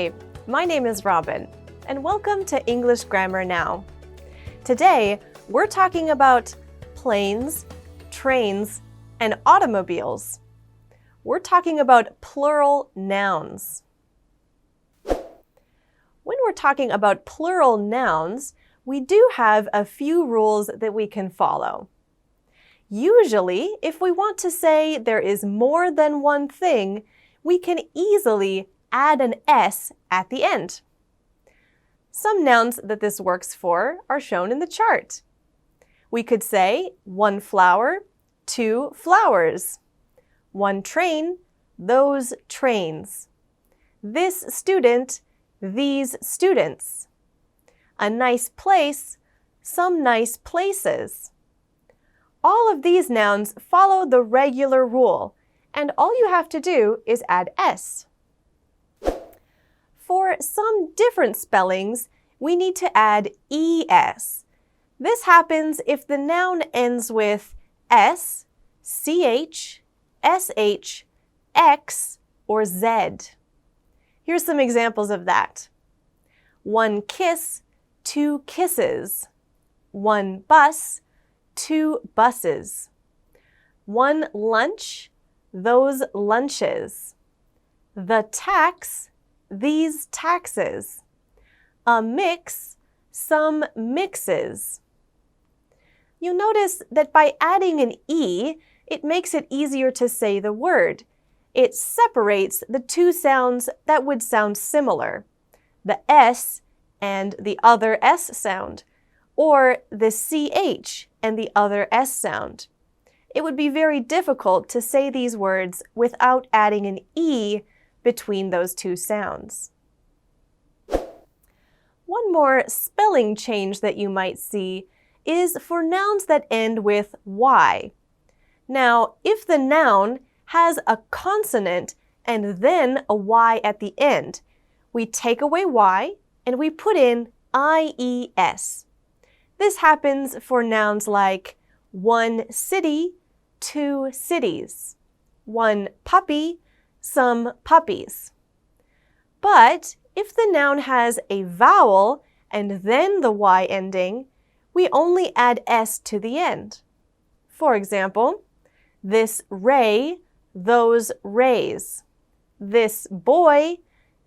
Hi, my name is Robin, and welcome to English Grammar Now. Today, we're talking about planes, trains, and automobiles. We're talking about plural nouns. When we're talking about plural nouns, we do have a few rules that we can follow. Usually, if we want to say there is more than one thing, we can easily add an S at the end. Some nouns that this works for are shown in the chart. We could say 1 flower, 2 flowers. 1 train, those trains. This student, these students. A nice place, some nice places. All of these nouns follow the regular rule, and all you have to do is add S. For some different spellings, we need to add ES. This happens if the noun ends with S, CH, SH, X, or Z. Here's some examples of that. 1 kiss, 2 kisses. 1 bus, 2 buses. 1 lunch, those lunches. The tax, these taxes. A mix, some mixes. You'll notice that by adding an E, it makes it easier to say the word. It separates the two sounds that would sound similar, the S and the other S sound, or the CH and the other S sound. It would be very difficult to say these words without adding an E between those two sounds. One more spelling change that you might see is for nouns that end with Y. Now, if the noun has a consonant and then a Y at the end, we take away Y and we put in IES. This happens for nouns like 1 city, 2 cities, 1 puppy, some puppies. But if the noun has a vowel and then the Y ending, we only add S to the end. For example, this ray, those rays. This boy,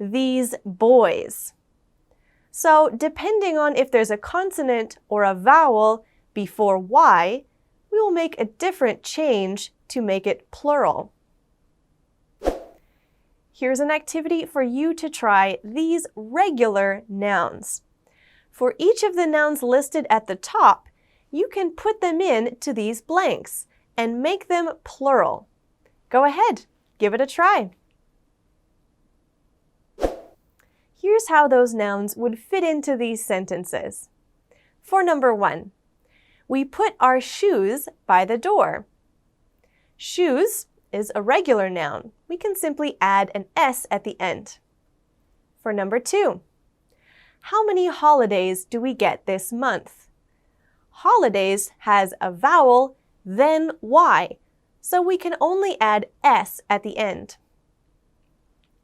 these boys. So depending on if there's a consonant or a vowel before Y, we will make a different change to make it plural. Here's an activity for you to try these regular nouns. For each of the nouns listed at the top, you can put them in to these blanks and make them plural. Go ahead, give it a try. Here's how those nouns would fit into these sentences. For number 1, we put our shoes by the door. Shoes is a regular noun. We can simply add an S at the end. For number 2, how many holidays do we get this month? Holidays has a vowel, then Y, so we can only add S at the end.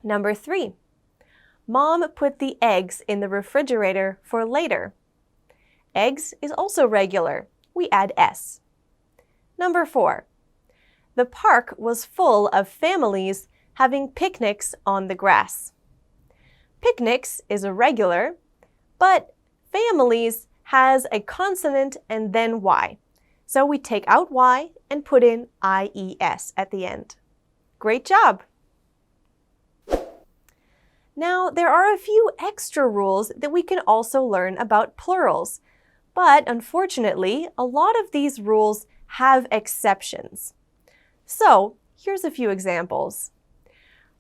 Number 3, Mom put the eggs in the refrigerator for later. Eggs is also regular. We add S. Number 4, the park was full of families having picnics on the grass. Picnics is a regular, but families has a consonant and then Y. So we take out Y and put in IES at the end. Great job! Now, there are a few extra rules that we can also learn about plurals, but unfortunately, a lot of these rules have exceptions. So, here's a few examples.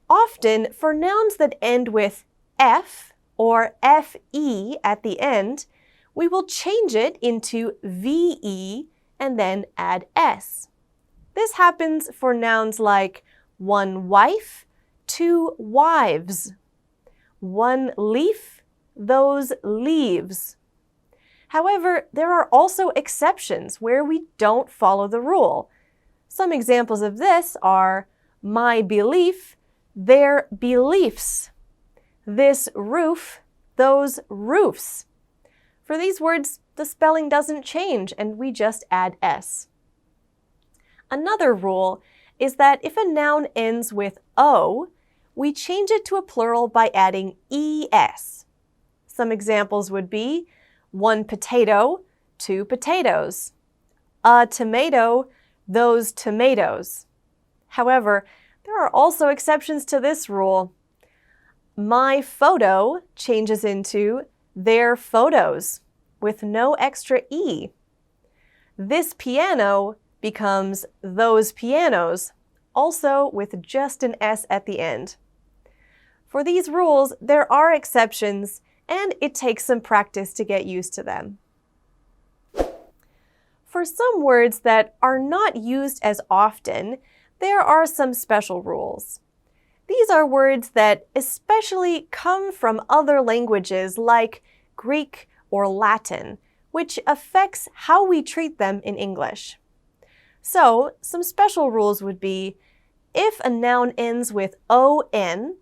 Often, for nouns that end with F or FE at the end, we will change it into VE and then add S. This happens for nouns like 1 wife, 2 wives. 1 leaf, those leaves. However, there are also exceptions where we don't follow the rule. Some examples of this are my belief, their beliefs. This roof, those roofs. For these words, the spelling doesn't change and we just add s. Another rule is that if a noun ends with o, we change it to a plural by adding es. Some examples would be 1 potato, 2 potatoes. A tomato, those tomatoes. However, there are also exceptions to this rule. My photo changes into their photos with no extra e. This piano becomes those pianos, also with just an s at the end. For these rules, there are exceptions, and it takes some practice to get used to them. For some words that are not used as often, there are some special rules. These are words that especially come from other languages like Greek or Latin, which affects how we treat them in English. So, some special rules would be, if a noun ends with on,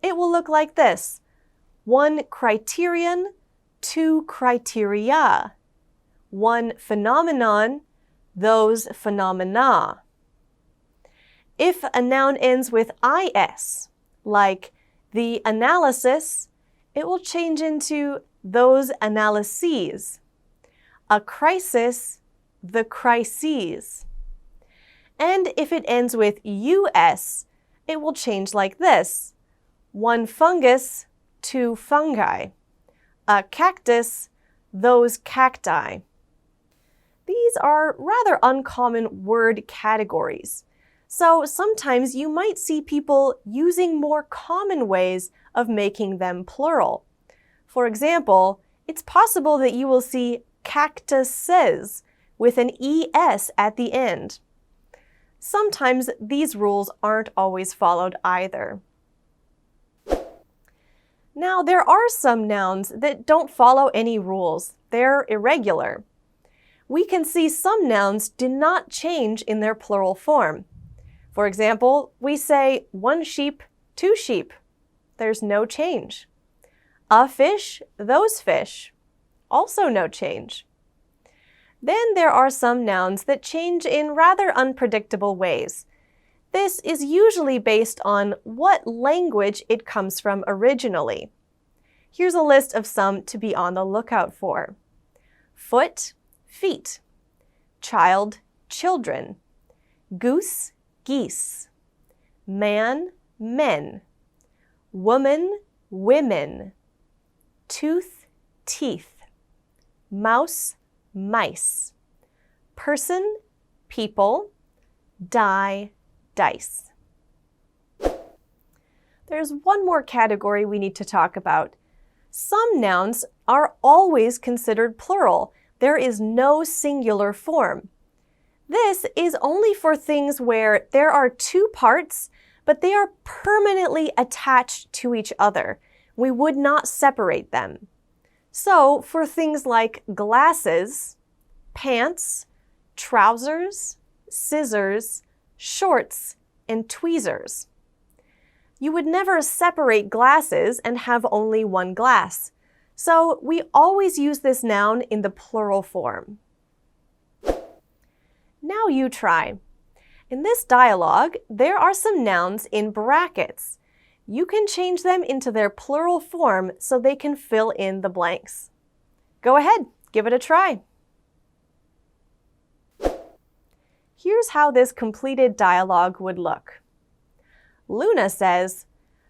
it will look like this: 1 criterion, 2 criteria. 1 phenomenon, those phenomena. If a noun ends with is, like the analysis, it will change into those analyses. A crisis, the crises. And if it ends with us, it will change like this: 1 fungus, 2 fungi. A cactus, those cacti. These are rather uncommon word categories, so sometimes you might see people using more common ways of making them plural. For example, it's possible that you will see cactuses with an es at the end. Sometimes these rules aren't always followed either. Now, there are some nouns that don't follow any rules. They're irregular. We can see some nouns do not change in their plural form. For example, we say 1 sheep, 2 sheep. There's no change. A fish, those fish. Also no change. Then there are some nouns that change in rather unpredictable ways. This is usually based on what language it comes from originally. Here's a list of some to be on the lookout for. Foot, feet. Child, children. Goose, geese. Man, men. Woman, women. Tooth, teeth. Mouse, mice. Person, people. Die, dice. There's one more category we need to talk about. Some nouns are always considered plural. There is no singular form. This is only for things where there are 2 parts, but they are permanently attached to each other. We would not separate them. So, for things like glasses, pants, trousers, scissors, shorts, and tweezers. You would never separate glasses and have only 1 glass. So we always use this noun in the plural form. Now you try. In this dialogue, there are some nouns in brackets. You can change them into their plural form so they can fill in the blanks. Go ahead, give it a try. Here's how this completed dialogue would look. Luna says,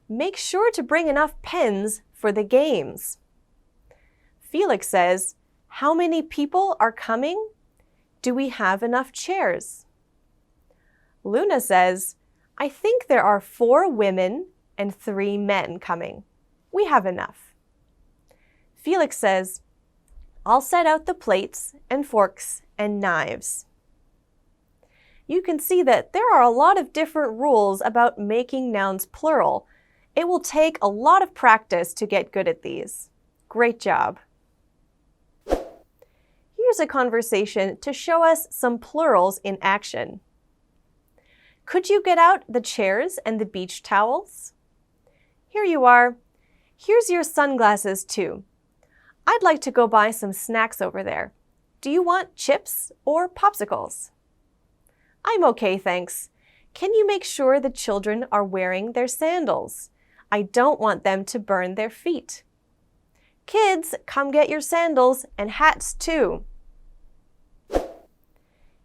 "Make sure to bring enough pens for the games." Felix says, "How many people are coming? Do we have enough chairs?" Luna says, "I think there are 4 women and 3 men coming. We have enough." Felix says, "I'll set out the plates and forks and knives." You can see that there are a lot of different rules about making nouns plural. It will take a lot of practice to get good at these. Great job. Here's a conversation to show us some plurals in action. Could you get out the chairs and the beach towels? Here you are. Here's your sunglasses too. I'd like to go buy some snacks over there. Do you want chips or popsicles? I'm okay, thanks. Can you make sure the children are wearing their sandals? I don't want them to burn their feet. Kids, come get your sandals and hats too.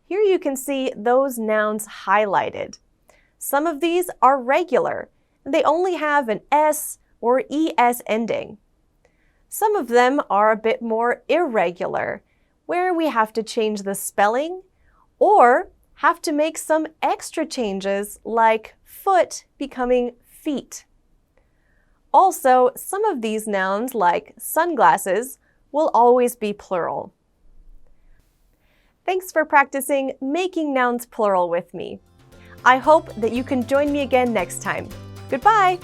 Here you can see those nouns highlighted. Some of these are regular. They only have an S or ES ending. Some of them are a bit more irregular, where we have to change the spelling or have to make some extra changes like foot becoming feet. Also, some of these nouns like sunglasses will always be plural. Thanks for practicing making nouns plural with me. I hope that you can join me again next time. Goodbye!